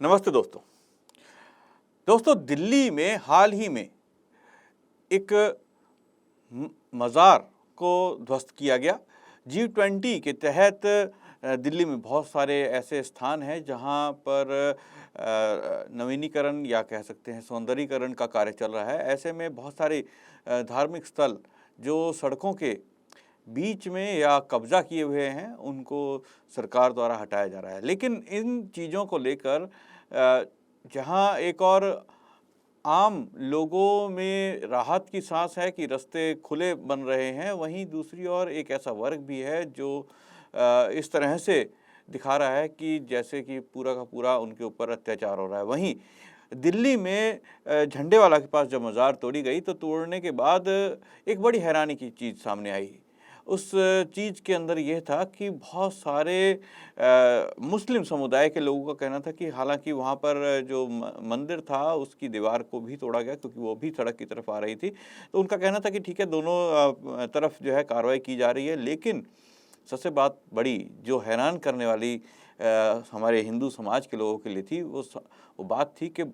नमस्ते दोस्तों दिल्ली में हाल ही में एक मज़ार को ध्वस्त किया गया। G20 के तहत दिल्ली में बहुत सारे ऐसे स्थान हैं जहां पर नवीनीकरण या कह सकते हैं सौंदर्यीकरण का कार्य चल रहा है। ऐसे में बहुत सारे धार्मिक स्थल जो सड़कों के बीच में या कब्जा किए हुए हैं उनको सरकार द्वारा हटाया जा रहा है। लेकिन इन चीज़ों को लेकर जहां एक और आम लोगों में राहत की सांस है कि रास्ते खुले बन रहे हैं, वहीं दूसरी ओर एक ऐसा वर्ग भी है जो इस तरह से दिखा रहा है कि जैसे कि पूरा का पूरा उनके ऊपर अत्याचार हो रहा है। वहीं दिल्ली में झंडेवाला के पास जब मज़ार तोड़ी गई तो तोड़ने के बाद एक बड़ी हैरानी की चीज़ सामने आई। उस चीज़ के अंदर यह था कि बहुत सारे मुस्लिम समुदाय के लोगों का कहना था कि हालांकि वहाँ पर जो मंदिर था उसकी दीवार को भी तोड़ा गया क्योंकि वो भी सड़क की तरफ आ रही थी। तो उनका कहना था कि ठीक है, दोनों तरफ जो है कार्रवाई की जा रही है। लेकिन सबसे बात बड़ी जो हैरान करने वाली हमारे हिंदू समाज के लोगों के लिए थी वो बात थी कि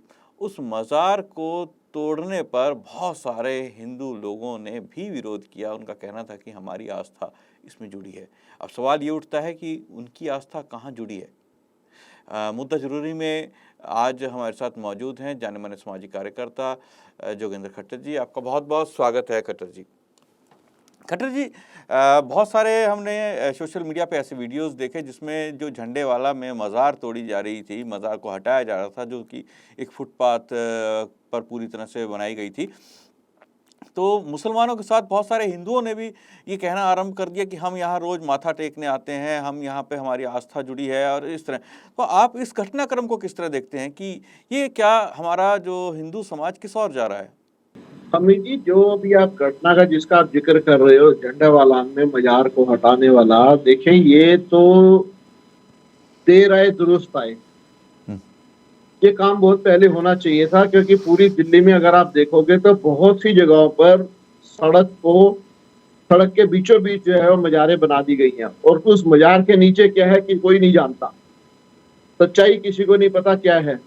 उस मज़ार को तोड़ने पर बहुत सारे हिंदू लोगों ने भी विरोध किया। उनका कहना था कि हमारी आस्था इसमें जुड़ी है। अब सवाल ये उठता है कि उनकी आस्था कहाँ जुड़ी है। मुद्दा ज़रूरी में आज हमारे साथ मौजूद हैं जाने माने सामाजिक कार्यकर्ता जोगेंद्र खट्टर जी। आपका बहुत बहुत स्वागत है खट्टर जी। खट्टर जी, बहुत सारे हमने सोशल मीडिया पे ऐसे वीडियोस देखे जिसमें जो झंडे वाला में मज़ार तोड़ी जा रही थी, मज़ार को हटाया जा रहा था, जो कि एक फुटपाथ पर पूरी तरह से बनाई गई थी। तो मुसलमानों के साथ बहुत सारे हिंदुओं ने भी ये कहना आरंभ कर दिया कि हम यहाँ रोज़ माथा टेकने आते हैं, हम यहाँ पे हमारी आस्था जुड़ी है और इस तरह। तो आप इस घटनाक्रम को किस तरह देखते हैं कि ये क्या हमारा जो हिंदू समाज किस ओर जा रहा है? अमित जी, जो भी आप घटना का जिसका आप जिक्र कर रहे हो, झंडेवाला में मजार को हटाने वाला, देखें ये तो देर आए दुरुस्त आए। ये काम बहुत पहले होना चाहिए था क्योंकि पूरी दिल्ली में अगर आप देखोगे तो बहुत सी जगहों पर सड़क के बीचों बीच जो है वो मजारें बना दी गई हैं और उस मजार के नीचे क्या है कि कोई नहीं जानता, सच्चाई किसी को नहीं पता क्या है।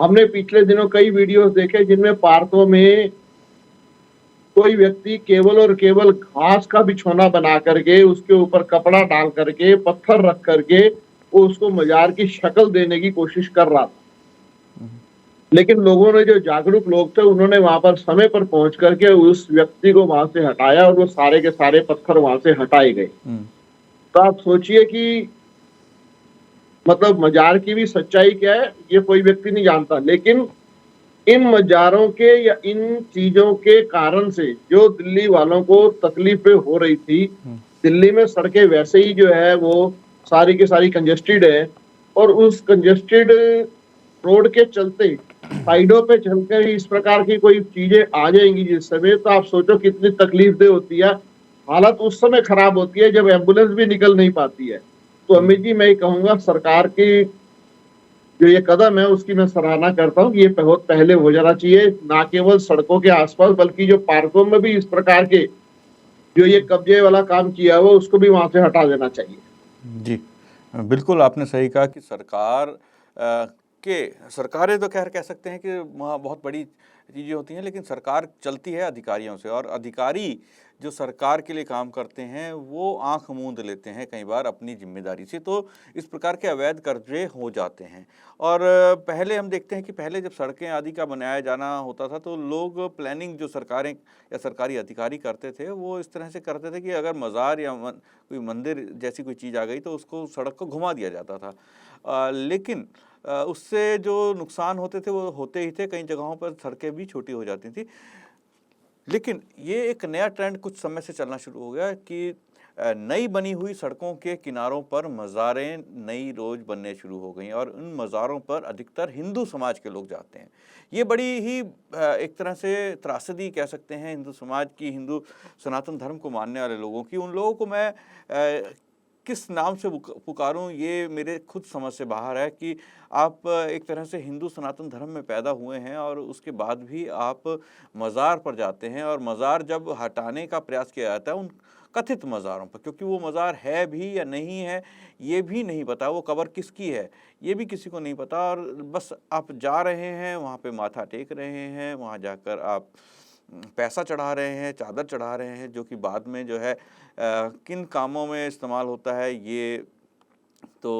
हमने पिछले दिनों कई वीडियोस देखे जिनमें पार्कों में कोई व्यक्ति केवल और केवल घास का बिछौना बना करके उसके ऊपर कपड़ा डाल करके पत्थर रख करके वो उसको मजार की शक्ल देने की कोशिश कर रहा था। लेकिन लोगों ने, जो जागरूक लोग थे, उन्होंने वहां पर समय पर पहुंच करके उस व्यक्ति को वहां से हटाया और वो सारे के सारे पत्थर वहां से हटाए गए। तो आप सोचिए कि मतलब मजार की भी सच्चाई क्या है ये कोई व्यक्ति नहीं जानता। लेकिन इन मजारों के या इन चीजों के कारण से जो दिल्ली वालों को तकलीफें हो रही थी, दिल्ली में सड़कें वैसे ही जो है वो सारी की सारी कंजेस्टेड है और उस कंजेस्टेड रोड के चलते साइडों पे चलकर इस प्रकार की कोई चीजें आ जाएंगी जिस समय, तो आप सोचो कितनी तकलीफदेह होती है। हालत उस समय खराब होती है जब एम्बुलेंस भी निकल नहीं पाती है। तो अमित जी, मैं कहूंगा सरकार की जो ये कदम है उसकी मैं सराहना करता हूँ। ये बहुत पहले हो जाना चाहिए, ना केवल सड़कों के आसपास बल्कि जो पार्कों में भी इस प्रकार के जो ये कब्जे वाला काम किया हुआ उसको भी वहां से हटा देना चाहिए। जी, बिल्कुल आपने सही कहा कि सरकारें तो खैर कह सकते हैं कि वहाँ बहुत बड़ी चीज़ें होती हैं, लेकिन सरकार चलती है अधिकारियों से, और अधिकारी जो सरकार के लिए काम करते हैं वो आंख मूंद लेते हैं कई बार अपनी जिम्मेदारी से। तो इस प्रकार के अवैध कर्जे हो जाते हैं। और पहले हम देखते हैं कि पहले जब सड़कें आदि का बनाया जाना होता था तो लोग प्लानिंग जो सरकारें या सरकारी अधिकारी करते थे वो इस तरह से करते थे कि अगर मज़ार या कोई मंदिर जैसी कोई चीज़ आ गई तो उसको सड़क को घुमा दिया जाता था। लेकिन उससे जो नुकसान होते थे वो होते ही थे, कई जगहों पर सड़कें भी छोटी हो जाती थी। लेकिन ये एक नया ट्रेंड कुछ समय से चलना शुरू हो गया कि नई बनी हुई सड़कों के किनारों पर मज़ारें नई रोज बनने शुरू हो गई और उन मज़ारों पर अधिकतर हिंदू समाज के लोग जाते हैं। ये बड़ी ही एक तरह से त्रासदी कह सकते हैं हिंदू समाज की, हिंदू सनातन धर्म को मानने वाले लोगों की। उन लोगों को मैं किस नाम से पुकारूं ये मेरे खुद समझ से बाहर है कि आप एक तरह से हिंदू सनातन धर्म में पैदा हुए हैं और उसके बाद भी आप मज़ार पर जाते हैं, और मज़ार जब हटाने का प्रयास किया जाता है उनका कथित मज़ारों पर, क्योंकि वो मज़ार है भी या नहीं है ये भी नहीं पता, वो कब्र किसकी है ये भी किसी को नहीं पता, और बस आप जा रहे हैं वहाँ पे माथा टेक रहे हैं, वहाँ जाकर आप पैसा चढ़ा रहे हैं, चादर चढ़ा रहे हैं, जो कि बाद में जो है किन कामों में इस्तेमाल होता है ये तो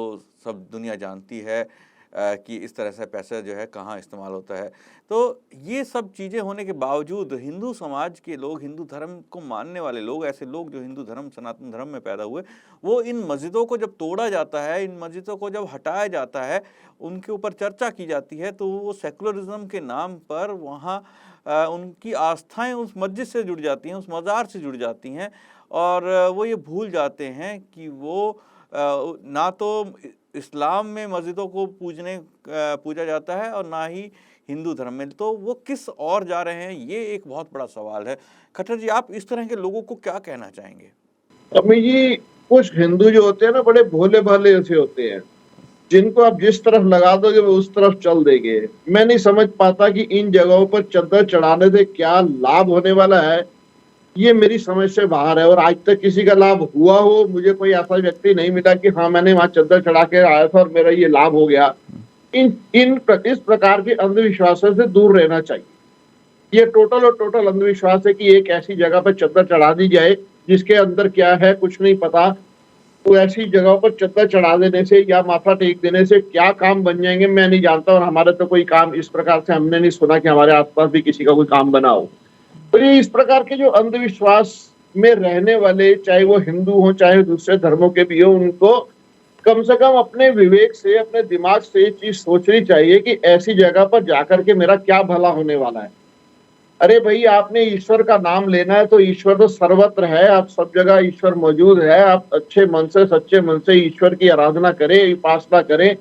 सब दुनिया जानती है कि इस तरह से पैसा जो है कहाँ इस्तेमाल होता है। तो ये सब चीज़ें होने के बावजूद हिंदू समाज के लोग, हिंदू धर्म को मानने वाले लोग, ऐसे लोग जो हिंदू धर्म, सनातन धर्म में पैदा हुए, वो इन मस्जिदों को जब तोड़ा जाता है, इन मस्जिदों को जब हटाया जाता है, उनके ऊपर चर्चा की जाती है, तो वो सेकुलरिज़्म के नाम पर वहाँ उनकी आस्थाएँ उस मस्जिद से जुड़ जाती हैं, उस मज़ार से जुड़ जाती हैं, और वो ये भूल जाते हैं कि वो ना तो इस्लाम में मस्जिदों को पूजा जाता है और ना ही हिंदू धर्म में, तो वो किस ओर जा रहे हैं ये एक बहुत बड़ा सवाल है। खट्टर जी, आप इस तरह के लोगों को क्या कहना चाहेंगे? अभी जी कुछ हिंदू जो होते हैं ना, बड़े भोले भाले ऐसे होते हैं, जिनको आप जिस तरफ लगा दोगे वो उस तरफ चल देंगे। मैं नहीं समझ पाता कि इन जगहों पर चद्दर चढ़ाने से क्या लाभ होने वाला है, ये मेरी समझ से बाहर है। और आज तक किसी का लाभ हुआ हो, मुझे कोई ऐसा व्यक्ति नहीं मिला कि हाँ मैंने वहां चद्दर चढ़ा के आया था और मेरा ये लाभ हो गया। इस प्रकार के अंधविश्वासों से दूर रहना चाहिए। ये टोटल और टोटल अंधविश्वास है कि एक ऐसी जगह पर चद्दर चढ़ा दी जाए जिसके अंदर क्या है कुछ नहीं पता। तो ऐसी जगहों पर चद्दर चढ़ा देने से या माथा टेक देने से क्या काम बन जाएंगे मैं नहीं जानता, और हमारे तो कोई काम इस प्रकार से हमने नहीं सुना कि हमारे आसपास भी किसी का कोई काम बना हो। तो ये इस प्रकार के जो अंधविश्वास में रहने वाले, चाहे वो हिंदू हो चाहे दूसरे धर्मों के भी हो, उनको कम से कम अपने विवेक से, अपने दिमाग से ये चीज सोचनी चाहिए कि ऐसी जगह पर जाकर के मेरा क्या भला होने वाला है। अरे भाई, आपने ईश्वर का नाम लेना है तो ईश्वर तो सर्वत्र है, आप सब जगह ईश्वर मौजूद है। आप अच्छे मन से, सच्चे मन से ईश्वर की आराधना करें, उपासना करें,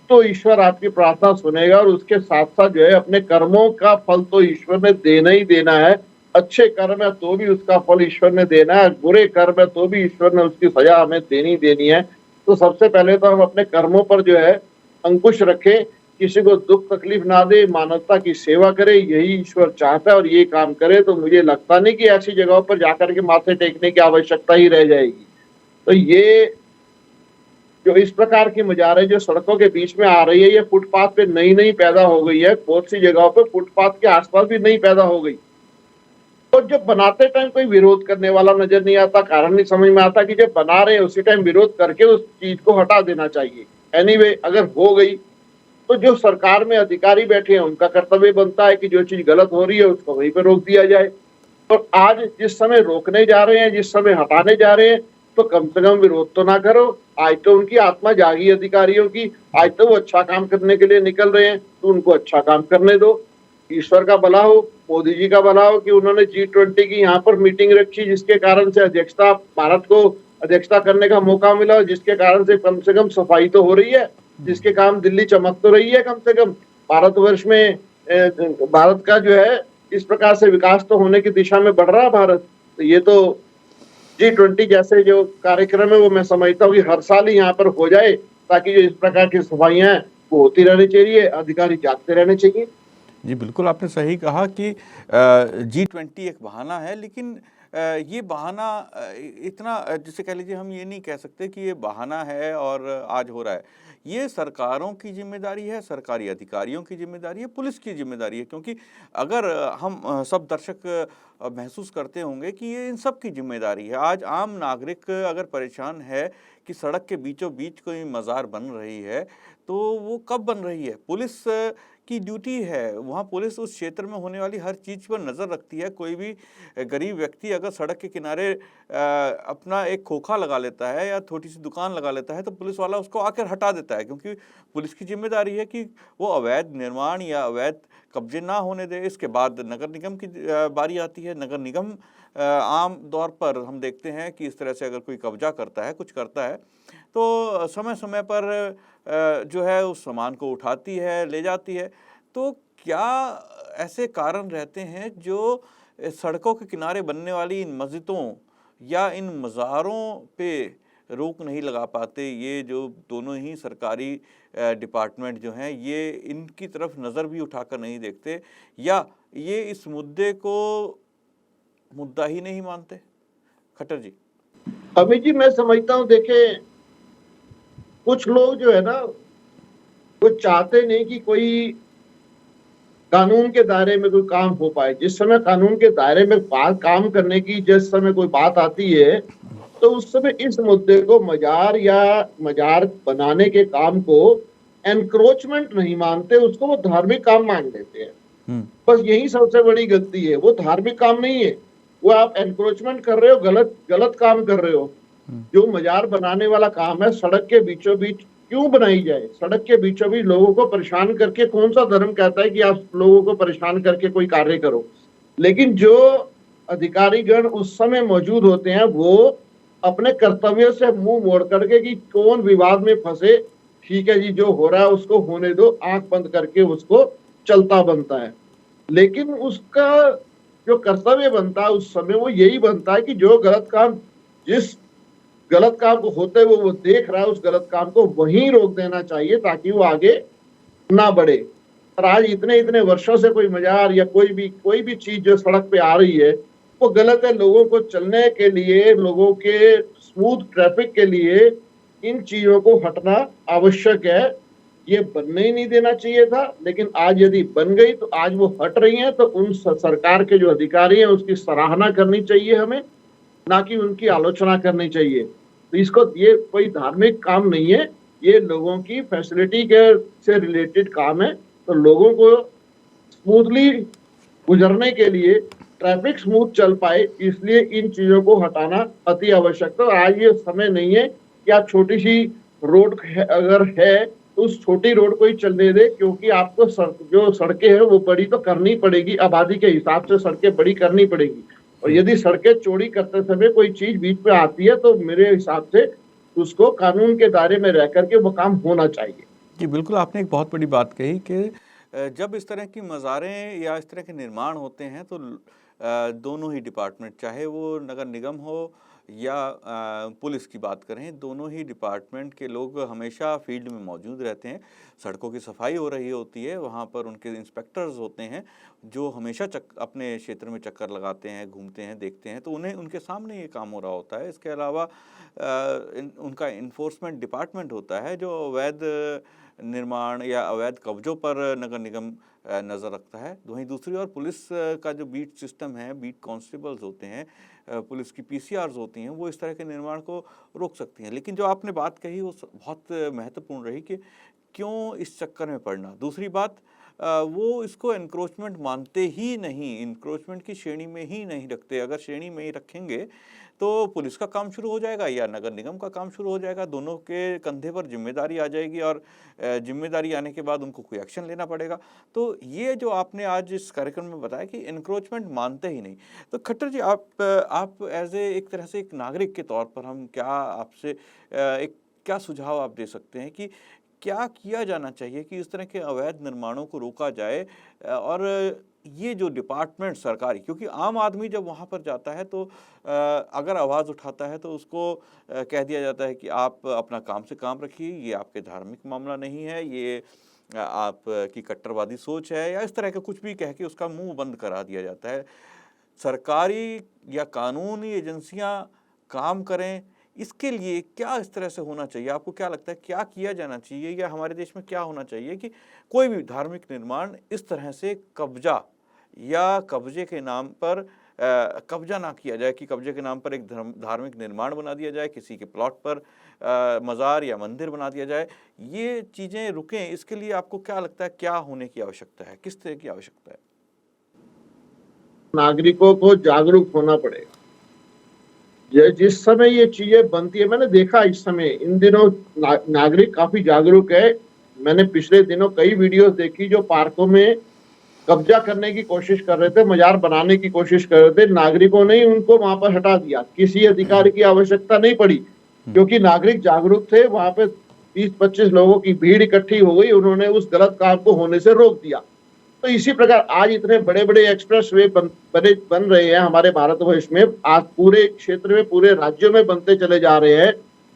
तो ईश्वर आपकी प्रार्थना सुनेगा। और उसके साथ साथ जो है अपने कर्मों का फल तो ईश्वर ने देना ही देना है। अच्छे कर्म है तो भी उसका फल ईश्वर ने देना है, बुरे कर्म है तो भी ईश्वर ने उसकी सजा हमें देनी देनी है। तो सबसे पहले तो हम अपने कर्मों पर जो है अंकुश रखें, किसी को दुख तकलीफ ना दे, मानवता की सेवा करे, यही ईश्वर चाहता है और ये काम करे। तो मुझे लगता नहीं कि ऐसी जगहों पर जाकर के माथे टेकने की आवश्यकता ही रह जाएगी। तो ये जो इस प्रकार की मजारें जो सड़कों के बीच में आ रही है, ये फुटपाथ पे नई नई पैदा हो गई है। बहुत सी जगहों पे फुटपाथ के आसपास भी नई पैदा हो गई। और जब बनाते टाइम कोई विरोध करने वाला नजर नहीं आता, कारण नहीं समझ में आता कि जब बना रहे हैं उसी टाइम विरोध करके उस चीज को हटा देना चाहिए। एनीवे, अगर हो गई तो जो सरकार में अधिकारी बैठे हैं उनका कर्तव्य बनता है कि जो चीज गलत हो रही है उसको वहीं पे रोक दिया जाए। और आज जिस समय रोकने जा रहे हैं, जिस समय हटाने जा रहे हैं, तो कम से कम विरोध तो ना करो। आज तो उनकी आत्मा जागी अधिकारियों की, आज तो वो अच्छा काम करने के लिए निकल रहे हैं, तो उनको अच्छा काम करने दो। ईश्वर का भला हो, मोदी जी का भला हो कि उन्होंने G20 की यहाँ पर मीटिंग रखी, जिसके कारण से अध्यक्षता, भारत को अध्यक्षता करने का मौका मिला, जिसके कारण से कम सफाई तो हो रही है, जिसके काम दिल्ली चमक तो रही है। कम से कम भारतवर्ष में भारत का जो है इस प्रकार से विकास तो होने की दिशा में बढ़ रहा है भारत। तो ये तो G20 जैसे जो कार्यक्रम है वो मैं समझता हूँ कि हर साल ही यहाँ पर हो जाए, ताकि जो इस प्रकार की सफाइयाँ हैं वो होती रहनी चाहिए, अधिकारी जागते रहने चाहिए। जी, बिल्कुल आपने सही कहा कि G20 एक बहाना है, लेकिन ये बहाना इतना जिसे कह लीजिए, हम ये नहीं कह सकते कि ये बहाना है और आज हो रहा है। ये सरकारों की ज़िम्मेदारी है, सरकारी अधिकारियों की ज़िम्मेदारी है, पुलिस की ज़िम्मेदारी है, क्योंकि अगर हम सब दर्शक महसूस करते होंगे कि ये इन सब की ज़िम्मेदारी है। आज आम नागरिक अगर परेशान है कि सड़क के बीचों बीच कोई मज़ार बन रही है, तो वो कब बन रही है? पुलिस की ड्यूटी है, वहाँ पुलिस उस क्षेत्र में होने वाली हर चीज़ पर नज़र रखती है। कोई भी गरीब व्यक्ति अगर सड़क के किनारे अपना एक खोखा लगा लेता है या छोटी-सी दुकान लगा लेता है, तो पुलिस वाला उसको आकर हटा देता है, क्योंकि पुलिस की ज़िम्मेदारी है कि वो अवैध निर्माण या अवैध कब्जे ना होने दे। इसके बाद नगर निगम की बारी आती है। नगर निगम आम तौर पर हम देखते हैं कि इस तरह से अगर कोई कब्जा करता है, कुछ करता है, तो समय-समय पर जो है उस सामान को उठाती है, ले जाती है। तो क्या ऐसे कारण रहते हैं जो सड़कों के किनारे बनने वाली इन मस्जिदों या इन मज़ारों पे रोक नहीं लगा पाते? ये जो दोनों ही सरकारी डिपार्टमेंट जो हैं, ये इनकी तरफ नज़र भी उठाकर नहीं देखते, या ये इस मुद्दे को मुद्दा ही नहीं मानते? खट्टर जी। अमित जी, मैं समझता हूँ, देखें, कुछ लोग जो है ना, वो चाहते नहीं कि कोई कानून के दायरे में कोई काम हो पाए। जिस समय कानून के दायरे में बात काम करने की जिस समय कोई बात आती है, तो उस समय इस मुद्दे को मजार या मजार बनाने के काम को एनक्रोचमेंट नहीं मानते, उसको वो धार्मिक काम मान लेते हैं। बस यही सबसे बड़ी गलती है। वो धार्मिक काम नहीं है, वो आप एनक्रोचमेंट कर रहे हो, गलत गलत काम कर रहे हो। जो मजार बनाने वाला काम है, सड़क के बीचों बीच क्यों बनाई जाए? सड़क के बीचों बीच लोगों को परेशान करके, कौन सा धर्म कहता है कि आप लोगों को परेशान करके कोई कार्य करो? लेकिन जो अधिकारीगण उस समय मौजूद होते हैं, वो अपने कर्तव्यों से मुंह मोड़ करके कि कौन विवाद में फंसे, ठीक है जी, जो हो रहा है उसको होने दो, आंख बंद करके उसको चलता बनता है। लेकिन उसका जो कर्तव्य बनता है उस समय, वो यही बनता है कि जो गलत काम, जिस गलत काम को होते हुए वो देख रहा है, उस गलत काम को वहीं रोक देना चाहिए ताकि वो आगे ना बढ़े। और आज इतने इतने वर्षों से कोई मजार या कोई भी चीज जो सड़क पे आ रही है, वो गलत है। लोगों को चलने के लिए, लोगों के स्मूथ ट्रैफिक के लिए इन चीजों को हटना आवश्यक है। ये बनने ही नहीं देना चाहिए था, लेकिन आज यदि बन गई तो आज वो हट रही हैं, तो उन सरकार के जो अधिकारी हैं उसकी सराहना करनी चाहिए हमें, ना कि उनकी आलोचना करनी चाहिए। तो इसको, ये कोई धार्मिक काम नहीं है, ये लोगों की फैसिलिटी के से रिलेटेड काम है। तो लोगों को स्मूथली गुजरने के लिए, ट्रैफिक स्मूथ चल पाए, इसलिए इन चीजों को हटाना अति आवश्यक है। आज ये समय नहीं है कि आप छोटी सी रोड अगर है तो उस छोटी रोड को ही चलने दे, क्योंकि आपको जो सड़कें हैं वो बड़ी तो करनी पड़ेगी, आबादी के हिसाब से सड़कें बड़ी करनी पड़ेगी। और यदि सड़कें चौड़ी करते समय कोई चीज बीच में आती है, तो मेरे हिसाब से उसको कानून के दायरे में रह करके वो काम होना चाहिए। जी बिल्कुल, आपने एक बहुत बड़ी बात कही कि जब इस तरह की मज़ारें या इस तरह के निर्माण होते हैं तो दोनों ही डिपार्टमेंट, चाहे वो नगर निगम हो या पुलिस की बात करें, दोनों ही डिपार्टमेंट के लोग हमेशा फील्ड में मौजूद रहते हैं। सड़कों की सफाई हो रही होती है, वहाँ पर उनके इंस्पेक्टर्स होते हैं जो हमेशा अपने क्षेत्र में चक्कर लगाते हैं, घूमते हैं, देखते हैं, तो उन्हें उनके सामने ये काम हो रहा होता है। इसके अलावा उनका इन्फोर्समेंट डिपार्टमेंट होता है जो अवैध निर्माण या अवैध कब्जों पर नगर निगम नज़र रखता है। वहीं दूसरी ओर पुलिस का जो बीट सिस्टम है, बीट कांस्टेबल्स होते हैं, पुलिस की पीसीआर्स होती हैं, वो इस तरह के निर्माण को रोक सकती हैं। लेकिन जो आपने बात कही वो बहुत महत्वपूर्ण रही कि क्यों इस चक्कर में पड़ना। दूसरी बात, वो इसको एनक्रोचमेंट मानते ही नहीं, एनक्रोचमेंट की श्रेणी में ही नहीं रखते। अगर श्रेणी में ही रखेंगे तो पुलिस का काम शुरू हो जाएगा या नगर निगम का काम शुरू हो जाएगा, दोनों के कंधे पर जिम्मेदारी आ जाएगी और जिम्मेदारी आने के बाद उनको कोई एक्शन लेना पड़ेगा। तो ये जो आपने आज इस कार्यक्रम में बताया कि एनक्रोचमेंट मानते ही नहीं, तो खट्टर जी आप एज ए एक तरह से एक नागरिक के तौर पर हम क्या आपसे एक क्या सुझाव आप दे सकते हैं कि क्या किया जाना चाहिए कि इस तरह के अवैध निर्माणों को रोका जाए? और ये जो डिपार्टमेंट सरकारी, क्योंकि आम आदमी जब वहाँ पर जाता है तो अगर आवाज़ उठाता है तो उसको कह दिया जाता है कि आप अपना काम से काम रखिए, ये आपके धार्मिक मामला नहीं है, ये आपकी कट्टरवादी सोच है, या इस तरह का कुछ भी कह के उसका मुंह बंद करा दिया जाता है। सरकारी या कानूनी एजेंसियां काम करें, इसके लिए क्या इस तरह से होना चाहिए? आपको क्या लगता है क्या किया जाना चाहिए, या हमारे देश में क्या होना चाहिए कि कोई भी धार्मिक निर्माण इस तरह से कब्जा या कब्जे के नाम पर कब्जा ना किया जाए, कि कब्जे के नाम पर एक धार्मिक निर्माण बना दिया जाए, किसी के प्लॉट पर मज़ार या मंदिर बना दिया जाए, ये चीज़ें रुकें, इसके लिए आपको क्या लगता है क्या होने की आवश्यकता है, किस तरह की आवश्यकता है? नागरिकों को जागरूक होना पड़ेगा। जिस समय ये चीजें बनती है, मैंने देखा इस समय इन दिनों नागरिक काफी जागरूक है। मैंने पिछले दिनों कई वीडियोस देखी जो पार्कों में कब्जा करने की कोशिश कर रहे थे, मजार बनाने की कोशिश कर रहे थे। नागरिकों ने उनको वहां पर हटा दिया, किसी अधिकारी की आवश्यकता नहीं पड़ी, क्योंकि नागरिक जागरूक थे। वहां पे 20-25 लोगों की भीड़ इकट्ठी हो गई, उन्होंने उस गलत काम को होने से रोक दिया। तो इसी प्रकार आज इतने बड़े बड़े एक्सप्रेस वे बन रहे हैं हमारे भारतवर्ष में, आज पूरे क्षेत्र में, पूरे राज्यों में बनते चले जा रहे हैं।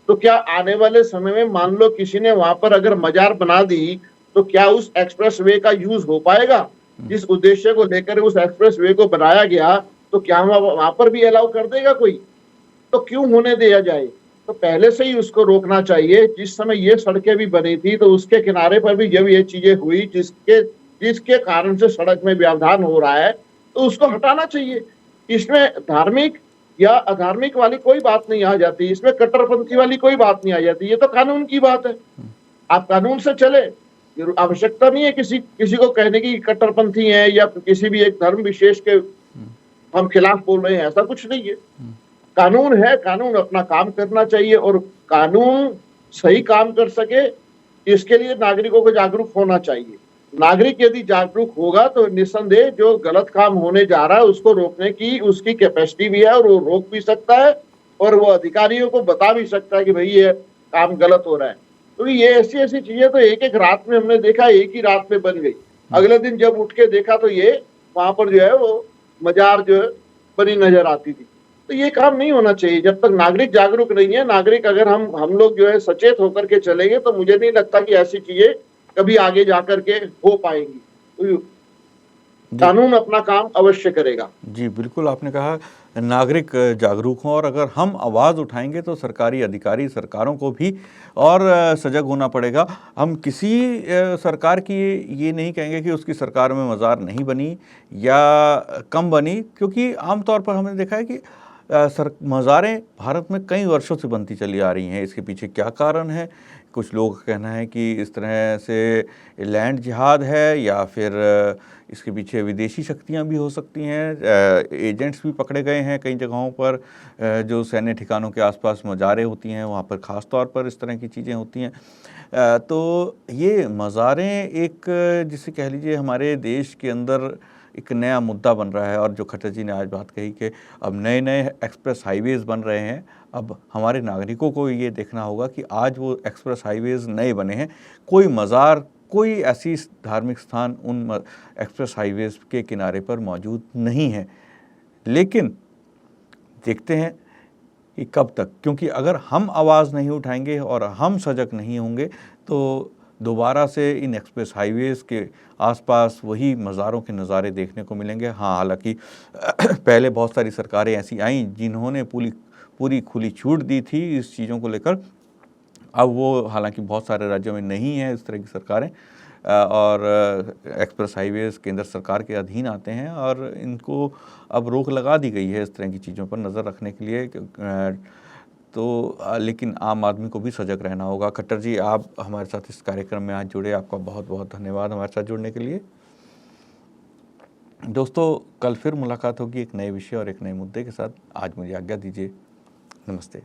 तो क्या आने वाले समय में मान लो किसी ने वहां पर अगर मजार बना दी, तो क्या उस एक्सप्रेस वे का यूज हो पाएगा? जिस उद्देश्य को लेकर उस एक्सप्रेस वे को बनाया गया, तो क्या वहां पर भी अलाउ कर देगा कोई? तो क्यों होने दिया जाए? तो पहले से ही उसको रोकना चाहिए। जिस समय ये सड़कें भी बनी थी तो उसके किनारे पर भी जब ये चीजें हुई जिसके कारण से सड़क में व्यवधान हो रहा है, तो उसको हटाना चाहिए। इसमें धार्मिक या अधार्मिक वाली कोई बात नहीं आ जाती, इसमें कट्टरपंथी वाली कोई बात नहीं आ जाती। ये तो कानून की बात है, आप कानून से चले। आवश्यकता नहीं है किसी किसी को कहने की कट्टरपंथी है या किसी भी एक धर्म विशेष के हम खिलाफ बोल रहे हैं, ऐसा कुछ नहीं है। कानून है, कानून अपना काम करना चाहिए और कानून सही काम कर सके इसके लिए नागरिकों को जागरूक होना चाहिए। नागरिक यदि जागरूक होगा तो निस्संदेह जो गलत काम होने जा रहा है उसको रोकने की उसकी कैपेसिटी भी है और वो रोक भी सकता है और वो अधिकारियों को बता भी सकता है कि भाई ये काम गलत हो रहा है। तो ये ऐसी ऐसी चीजें तो एक एक रात में हमने देखा, एक ही रात में बन गई। अगले दिन जब उठ के देखा तो ये वहां पर जो है वो मजार जो है बनी नजर आती थी। तो ये काम नहीं होना चाहिए जब तक नागरिक जागरूक नहीं है। नागरिक अगर हम लोग जो है सचेत होकर के चलेंगे तो मुझे नहीं लगता कि ऐसी चीजें कभी आगे जाकर के हो पाएंगी। तो कानून अपना काम अवश्य करेगा। जी, बिल्कुल आपने कहा नागरिक जागरूक हों और अगर हम आवाज़ उठाएंगे तो सरकारी अधिकारी, सरकारों को भी और सजग होना पड़ेगा। हम किसी सरकार की ये नहीं कहेंगे कि उसकी सरकार में मज़ार नहीं बनी या कम बनी, क्योंकि आमतौर पर हमने देखा है कि मज़ारें भारत में कई वर्षों से बनती चली आ रही हैं। इसके पीछे क्या कारण है? कुछ लोगों का कहना है कि इस तरह से लैंड जिहाद है या फिर इसके पीछे विदेशी शक्तियां भी हो सकती हैं। एजेंट्स भी पकड़े गए हैं कई जगहों पर, जो सैन्य ठिकानों के आसपास मज़ारें होती हैं वहाँ पर ख़ास तौर पर इस तरह की चीज़ें होती हैं। तो ये मज़ारें एक जिसे कह लीजिए हमारे देश के अंदर एक नया मुद्दा बन रहा है। और जो खट्टर जी ने आज बात कही कि अब नए नए एक्सप्रेस हाईवेज़ बन रहे हैं, अब हमारे नागरिकों को ये देखना होगा कि आज वो एक्सप्रेस हाईवेज़ नए बने हैं, कोई मज़ार, कोई ऐसी धार्मिक स्थान उन एक्सप्रेस हाईवेज़ के किनारे पर मौजूद नहीं है। लेकिन देखते हैं कि कब तक, क्योंकि अगर हम आवाज़ नहीं उठाएंगे और हम सजग नहीं होंगे तो दोबारा से इन एक्सप्रेस हाईवेज़ के आसपास वही मज़ारों के नज़ारे देखने को मिलेंगे। हाँ, हालांकि पहले बहुत सारी सरकारें ऐसी आईं जिन्होंने पूरी खुली छूट दी थी इस चीज़ों को लेकर। अब वो हालांकि बहुत सारे राज्यों में नहीं है इस तरह की सरकारें, और एक्सप्रेस हाईवेज़ केंद्र सरकार के अधीन आते हैं और इनको अब रोक लगा दी गई है इस तरह की चीज़ों पर नज़र रखने के लिए। तो लेकिन आम आदमी को भी सजग रहना होगा। खट्टर जी, आप हमारे साथ इस कार्यक्रम में आज जुड़े, आपका बहुत बहुत धन्यवाद हमारे साथ जुड़ने के लिए। दोस्तों, कल फिर मुलाकात होगी एक नए विषय और एक नए मुद्दे के साथ। आज मुझे आज्ञा दीजिए। नमस्ते।